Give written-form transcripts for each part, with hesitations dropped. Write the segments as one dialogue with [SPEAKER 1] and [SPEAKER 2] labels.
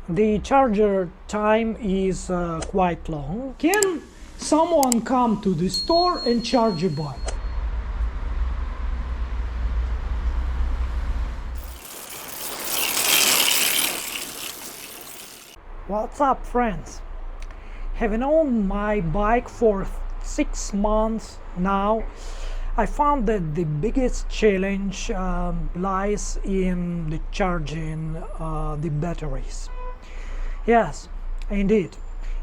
[SPEAKER 1] The charger time is quite long. Can someone come to the store and charge a bike? What's up, friends? Having owned my bike for 6 months now, I found that the biggest challenge lies in the charging the batteries. Yes, indeed.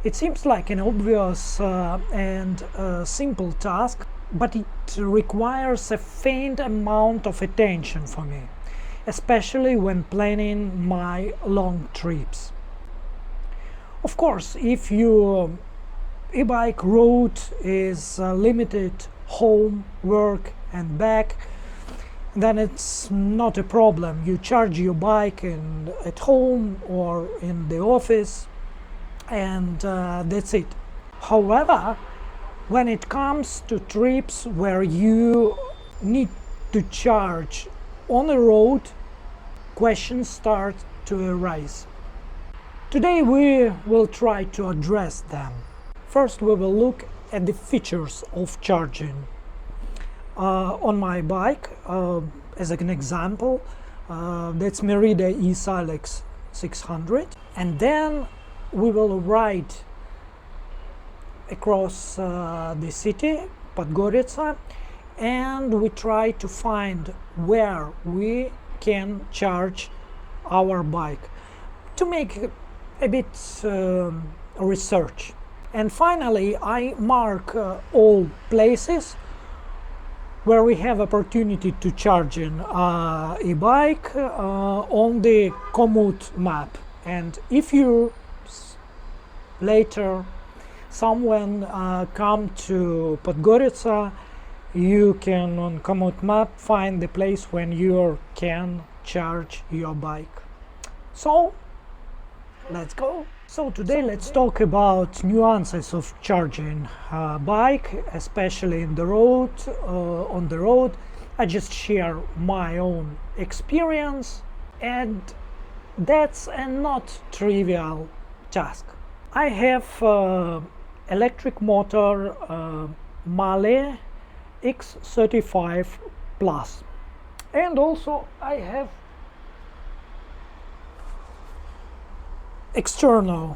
[SPEAKER 1] It seems like an obvious and simple task, but it requires a faint amount of attention for me, especially when planning my long trips. Of course, if your e-bike route is limited home, work and back, then it's not a problem. You charge your bike at home or in the office, and that's it. However, when it comes to trips where you need to charge on the road, questions start to arise. Today we will try to address them. First, we will look at the features of charging. On my bike, as an example, that's Merida e-Silex 600, and then we will ride across the city, Podgorica, and we try to find where we can charge our bike to make a bit research. And finally, I mark all places where we have opportunity to charge an e-bike on the Komoot map. And if you later someone come to Podgorica, you can on Komoot map find the place when you can charge your bike. So let's go. So today let's talk about nuances of charging a bike, especially on the road. I just share my own experience, and that's a not trivial task. I have electric motor Mahle X35 Plus, and also I have external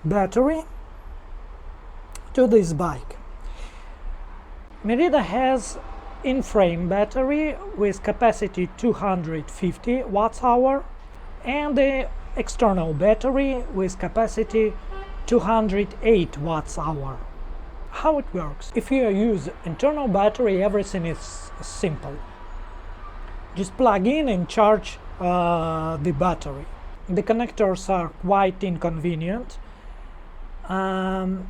[SPEAKER 1] battery to this bike. Merida has in-frame battery with capacity 250 watt-hour and the external battery with capacity 208 watt-hour. How it works? If you use internal battery, everything is simple. Just plug in and charge the battery. The connectors are quite inconvenient, and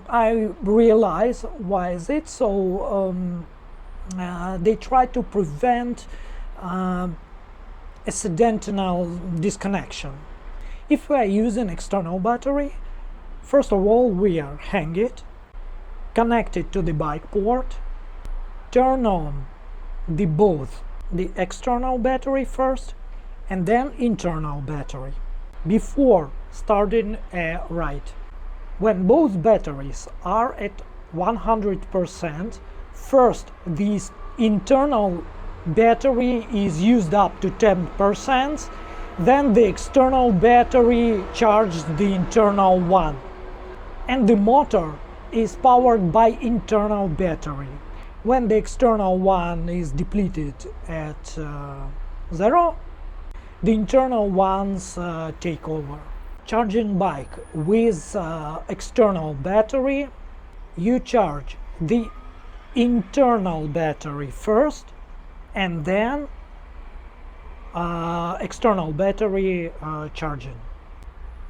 [SPEAKER 1] I realize why is it so. They try to prevent accidental disconnection. If we are using external battery, first of all we are hang it, connect it to the bike port, turn on both the external battery first and then internal battery before starting a ride. When both batteries are at 100%, first this internal battery is used up to 10%, then the external battery charges the internal one, and the motor is powered by internal battery. When the external one is depleted at 0, the internal ones take over. Charging bike with external battery, you charge the internal battery first and then external battery charging.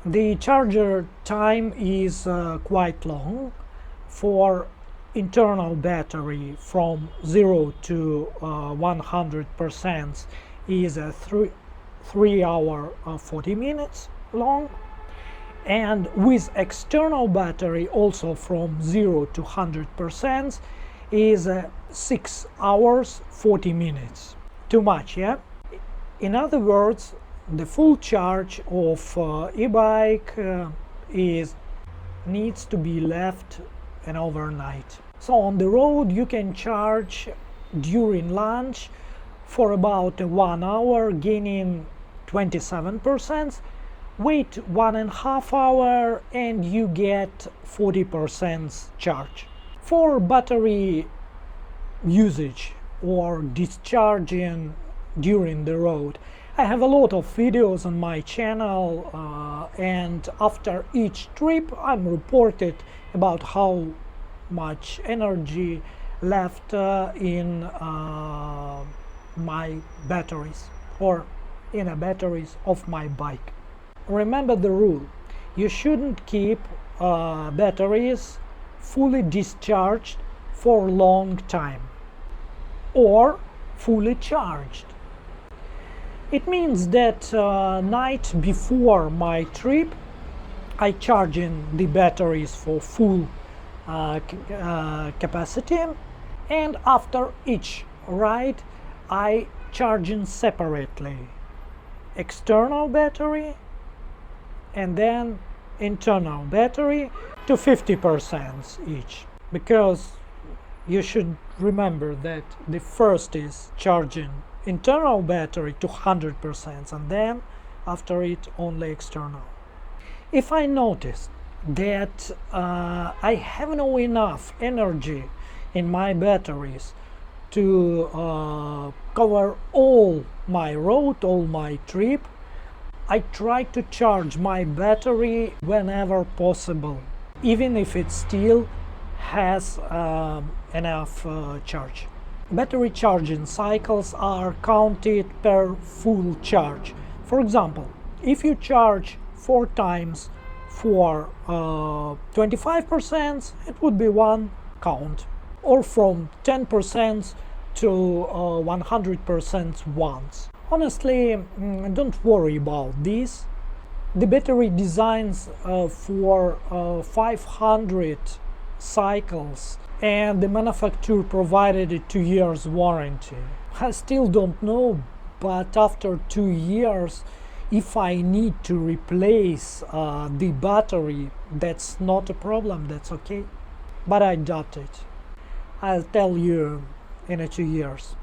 [SPEAKER 1] The charger time is quite long. For internal battery from 0 to 100% is a 3 hour 40 minutes long, and with external battery also from 0 to 100% is 6 hours 40 minutes. Too much, yeah? In other words, the full charge of e-bike needs to be left an overnight. So on the road you can charge during lunch for about 1 hour, gaining 27%. Wait 1.5 hours and you get 40% charge. For battery usage or discharging during the road, I have a lot of videos on my channel, and after each trip I'm reported about how much energy left in my batteries or in the batteries of my bike. Remember the rule: you shouldn't keep batteries fully discharged for a long time or fully charged. It means that night before my trip I charge in the batteries for full capacity, and after each ride I charge in separately external battery and then internal battery to 50% each, because you should remember that the first is charging internal battery to 100% and then after it only external. If I notice that I have no enough energy in my batteries to cover all my road, all my trip, I try to charge my battery whenever possible, even if it still has enough charge. Battery charging cycles are counted per full charge. For example, if you charge 4 times for 25%, it would be 1 count, or from 10% to 100% once. Honestly, don't worry about this. The battery designs for 500 cycles, and the manufacturer provided a 2 years warranty. I still don't know, but after 2 years, if I need to replace the battery, that's not a problem, that's okay. But I doubt it. I'll tell you in 2 years.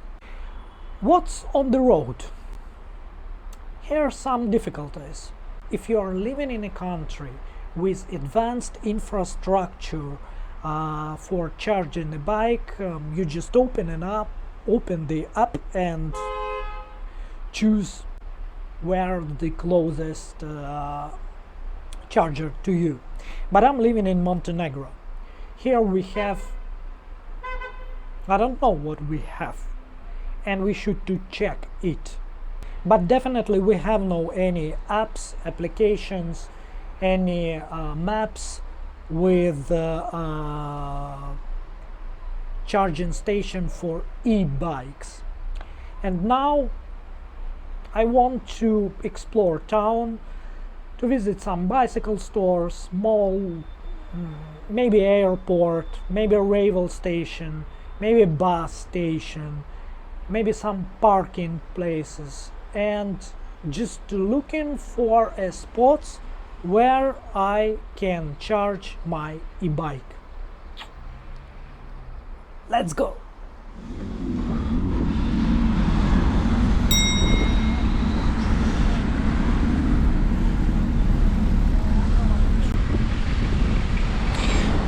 [SPEAKER 1] What's on the road? Here are some difficulties. If you are living in a country with advanced infrastructure for charging a bike, you just open the app and choose where the closest charger to you. But I'm living in Montenegro. Here we have, I don't know what we have, and we should to check it. But definitely we have no any apps, applications, any maps with charging station for e-bikes. And now I want to explore town, to visit some bicycle stores, mall, maybe airport, maybe a railway station, maybe a bus station, maybe some parking places, and just looking for spots where I can charge my e-bike. Let's go!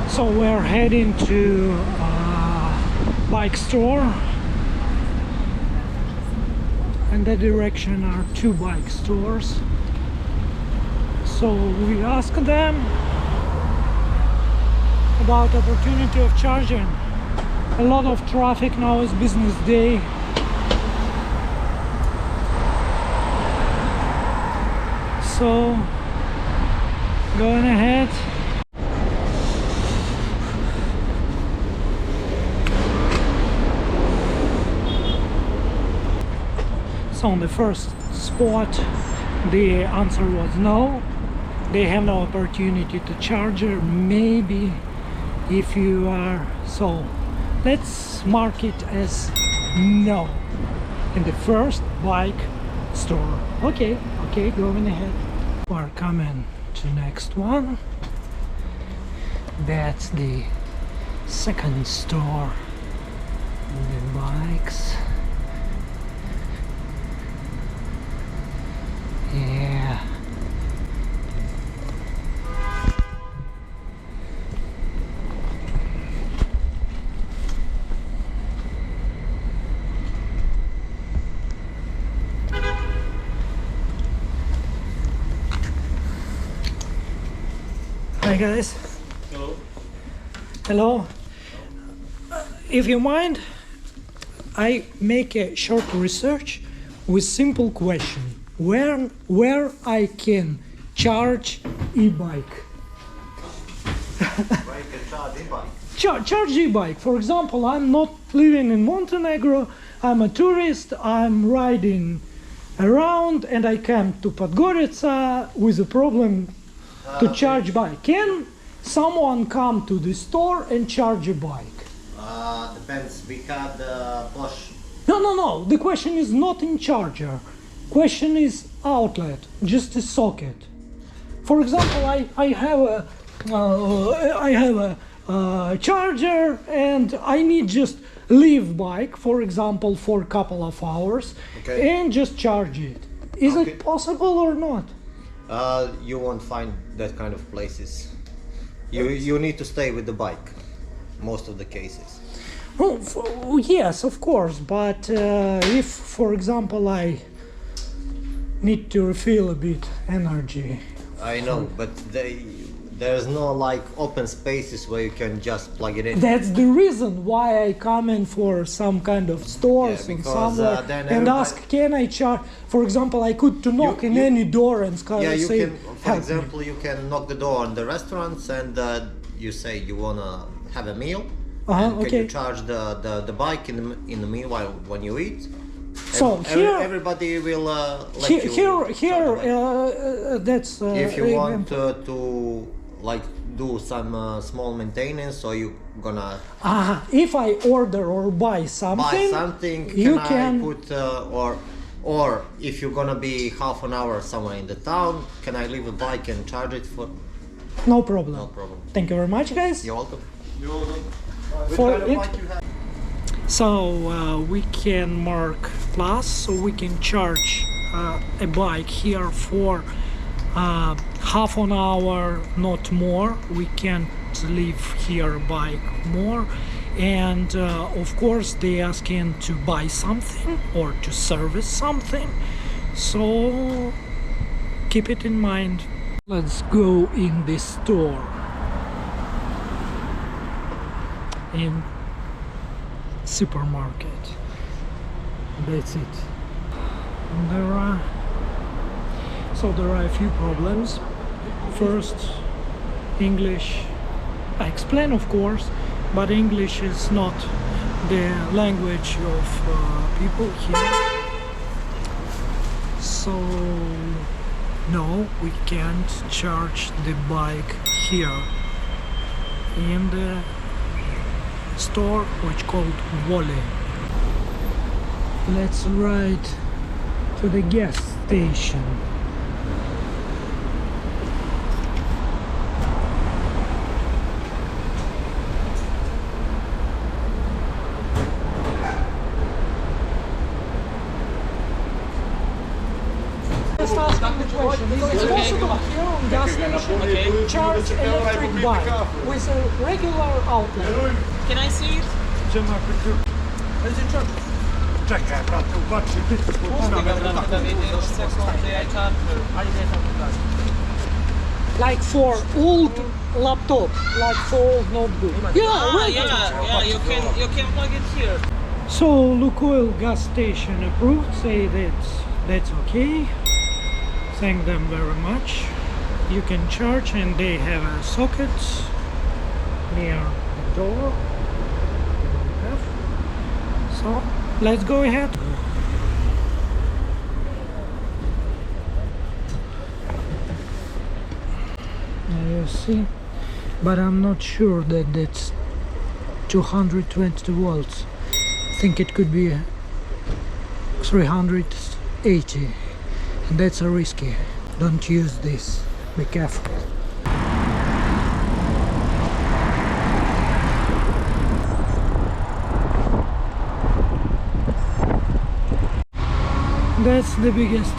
[SPEAKER 1] So we're heading to a bike store. In that direction are 2 bike stores. So we asked them about opportunity of charging. A lot of traffic now, is business day. So going ahead. So on the first spot the answer was no, they have no opportunity to charge it. Maybe if you are, so let's mark it as no in the first bike store. Okay, going ahead. We're coming to next one. That's the second store. The bikes. Yeah. Hi guys.
[SPEAKER 2] Hello.
[SPEAKER 1] Hello. If you mind, I make a short research with simple question. Where I can charge e-bike?
[SPEAKER 2] Where you can charge e-bike?
[SPEAKER 1] Charge e-bike. For example, I'm not living in Montenegro. I'm a tourist. I'm riding around, and I came to Podgorica with a problem to charge bike. Can someone come to the store and charge a bike?
[SPEAKER 2] Depends. We had push.
[SPEAKER 1] No. The question is not in charger. Question is outlet, just a socket. For example, I have a charger and I need just leave bike, for example, for a couple of hours,
[SPEAKER 2] Okay.
[SPEAKER 1] and just charge it. Is
[SPEAKER 2] Okay.
[SPEAKER 1] it possible or not?
[SPEAKER 2] You won't find that kind of places. You need to stay with the bike. Most of the cases.
[SPEAKER 1] Oh, yes, of course, but if, for example, I need to refill a bit energy.
[SPEAKER 2] I know, but there's no like open spaces where you can just plug it in.
[SPEAKER 1] That's the reason why I come in for some kind of stores
[SPEAKER 2] Yeah,
[SPEAKER 1] and
[SPEAKER 2] because,
[SPEAKER 1] somewhere
[SPEAKER 2] then
[SPEAKER 1] and
[SPEAKER 2] everybody-
[SPEAKER 1] ask, can I charge? For example, I could to knock in
[SPEAKER 2] you-
[SPEAKER 1] any door and
[SPEAKER 2] Yeah, you
[SPEAKER 1] say,
[SPEAKER 2] can. For
[SPEAKER 1] help me.
[SPEAKER 2] example, you can knock the door on the restaurants and you say you wanna have a meal. And can
[SPEAKER 1] Okay.
[SPEAKER 2] you charge the bike in the meanwhile when you eat?
[SPEAKER 1] So here-
[SPEAKER 2] everybody will let
[SPEAKER 1] Here,
[SPEAKER 2] you.
[SPEAKER 1] here,
[SPEAKER 2] charge the bike.
[SPEAKER 1] that's.
[SPEAKER 2] If you want to like do some small maintenance, or you gonna
[SPEAKER 1] If I order or buy something,
[SPEAKER 2] buy something,
[SPEAKER 1] you
[SPEAKER 2] I
[SPEAKER 1] can.
[SPEAKER 2] put or if you're gonna be half an hour somewhere in the town, can I leave a bike and charge it for?
[SPEAKER 1] No problem.
[SPEAKER 2] No problem.
[SPEAKER 1] Thank you very much, guys.
[SPEAKER 2] You're welcome.
[SPEAKER 1] For it. So we can mark plus, so we can charge a bike here for half an hour, not more. We can't leave here a bike more. And of course they asking to buy something or to service something. So keep it in mind. Let's go in the store. In supermarket. That's it. There are a few problems. First, English. I explain, of course, but English is not the language of people here. So no, we can't charge the bike here in the store which called Wally. Let's ride to the gas station. Just asking the question, is it possible here on gas station charge electric bike with a regular outlet?
[SPEAKER 3] Can I see it?
[SPEAKER 4] Czekaj, bratu, patrzcie,
[SPEAKER 1] Like for old laptop, like for old notebook.
[SPEAKER 3] Yeah, you can plug it here.
[SPEAKER 1] So Lukoil gas station approved, say that's okay. Thank them very much. You can charge and they have a socket near the door. So let's go ahead. You see, but I'm not sure that that's 220 volts. I think it could be 380. That's a risky. Don't use this. Be careful. That's the biggest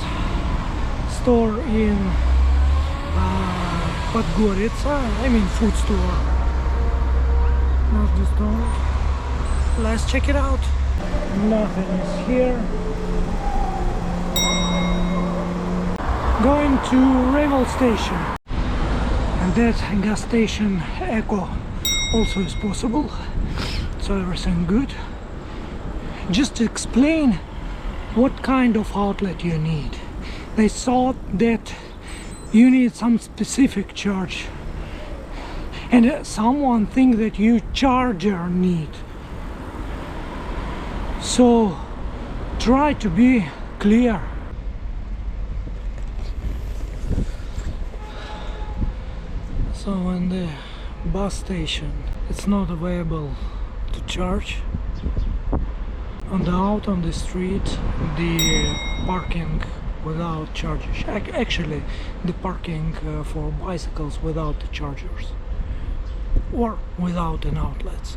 [SPEAKER 1] store in Podgorica. I mean food store. Not the store. Let's check it out. Nothing is here. Going to Revel station. And that gas station Echo also is possible. So everything good. Just to explain what kind of outlet you need. They thought that you need some specific charge, and someone think that you charger need. So try to be clear. So in the bus station it's not available to charge. Out on the street, the parking without chargers. Actually, the parking for bicycles without the chargers or without an outlet.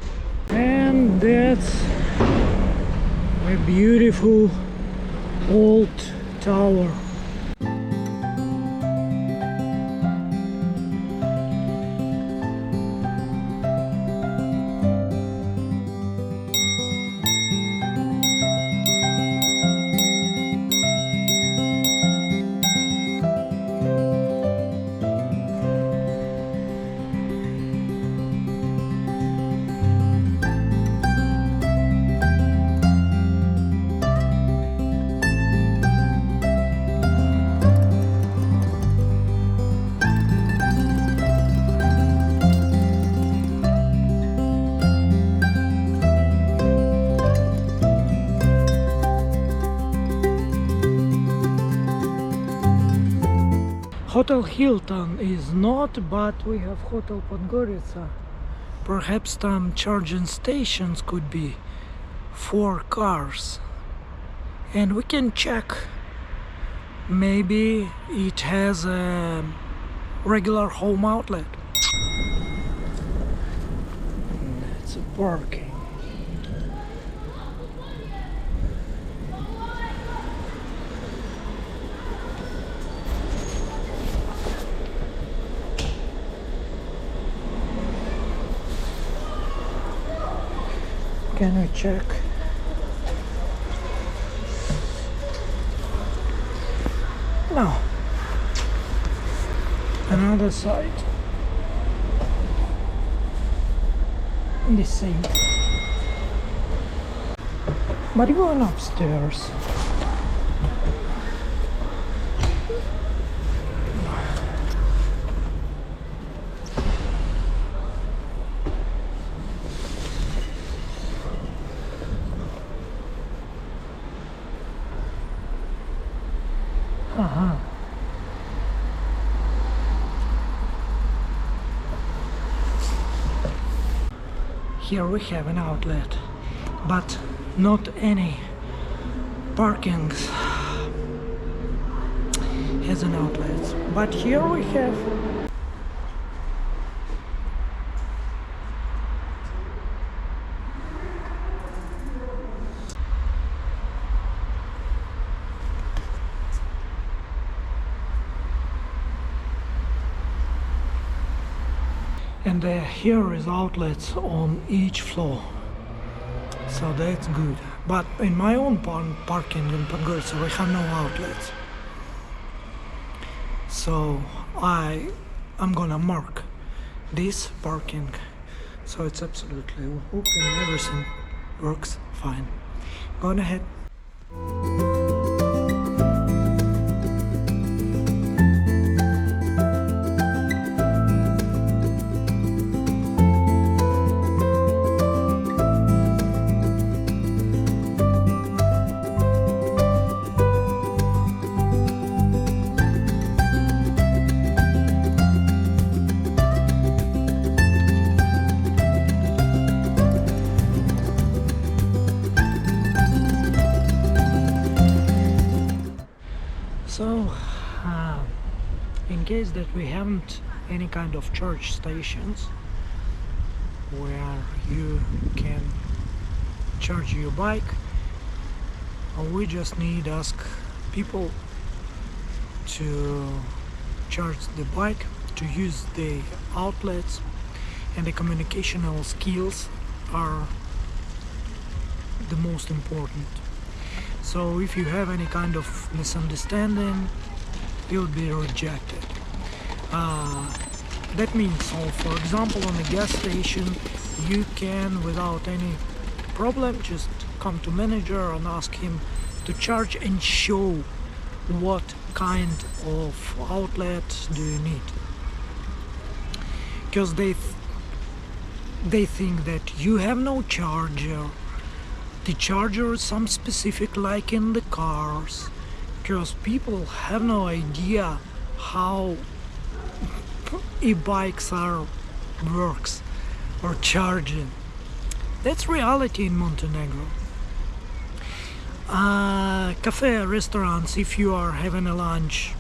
[SPEAKER 1] And that's a beautiful old tower. Hotel Hilton is not, but we have Hotel Podgorica. Perhaps some charging stations could be for cars. And we can check. Maybe it has a regular home outlet. That's a parking. Can we check? No. Another side. The same. But going upstairs. Here we have an outlet, but not any parkings has an outlet. But here we have and here is outlets on each floor, so that's good. But in my own parking in Podgorica we have no outlets, so I'm gonna mark this parking, so it's absolutely open, everything works fine. Go ahead. case that we haven't any kind of charge stations where you can charge your bike, we just need ask people to charge the bike, to use the outlets, and the communicational skills are the most important. So if you have any kind of misunderstanding, you'll be rejected. That means, so for example, on a gas station, you can, without any problem, just come to manager and ask him to charge and show what kind of outlet do you need. Because they think that you have no charger. The charger is some specific, like in the cars, because people have no idea how e-bikes are works or charging. That's reality in Montenegro. Cafe, restaurants, if you are having a lunch,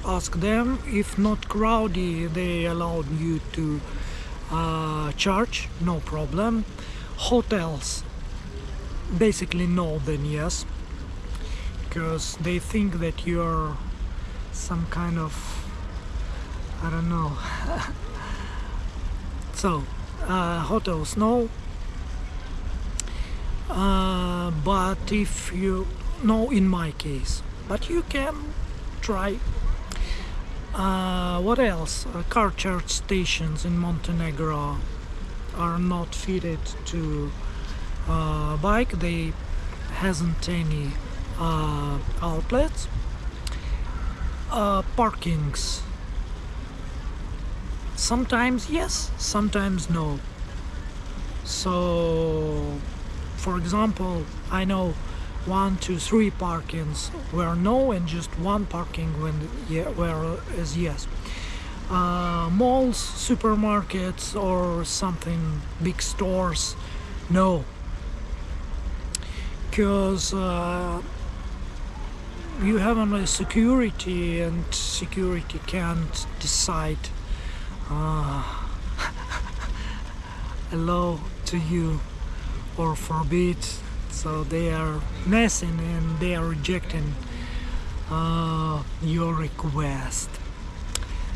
[SPEAKER 1] ask them. If not crowded, they allow you to charge, no problem. Hotels, basically no, then yes, because they think that you're some kind of, I don't know. So hotels no, but if you know, in my case, but you can try. What else? Car charge stations in Montenegro are not fitted to bike. They hasn't any outlets. Parkings, sometimes yes, sometimes no. So for example, I know 1, 2, 3 parkings where no, and just 1 parking when where is yes. Malls, supermarkets, or something, big stores, no, because you have only security, and security can't decide allow to you or forbid. So they are messing and they are rejecting your request.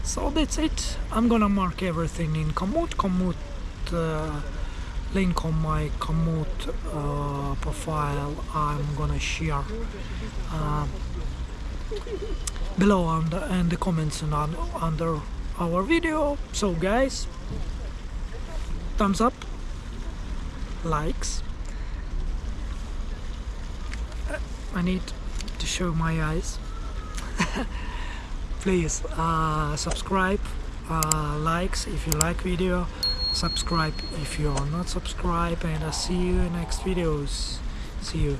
[SPEAKER 1] So that's it. I'm gonna mark everything in Komoot. Link on my Komoot profile I'm gonna share below and the comments and under our video. So guys, thumbs up, likes. I need to show my eyes. Please subscribe, likes if you like video, subscribe if you are not subscribed, and I'll see you in next videos. See you.